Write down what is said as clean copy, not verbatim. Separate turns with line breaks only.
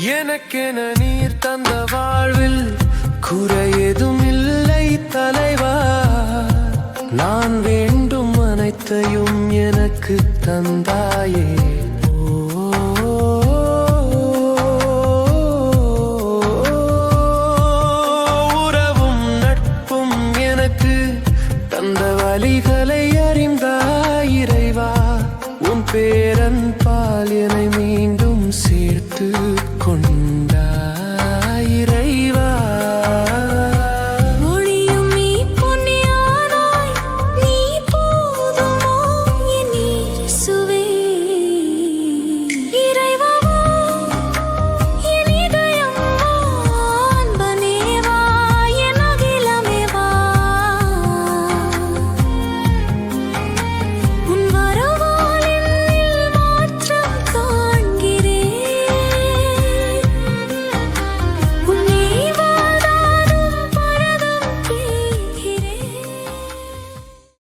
எனக்கென நீர் தந்த வாழ்வில் குறையதும் இல்லை தலைவா. நான் வேண்டும் அனைத்தையும் எனக்கு தந்தாயே. உறவும் நட்பும் எனக்கு தந்த வழிகளை அறிந்தாய் இறைவா. உன் பேரன்பால் என்னை மீண்டும் சேர்த்து கொண்டு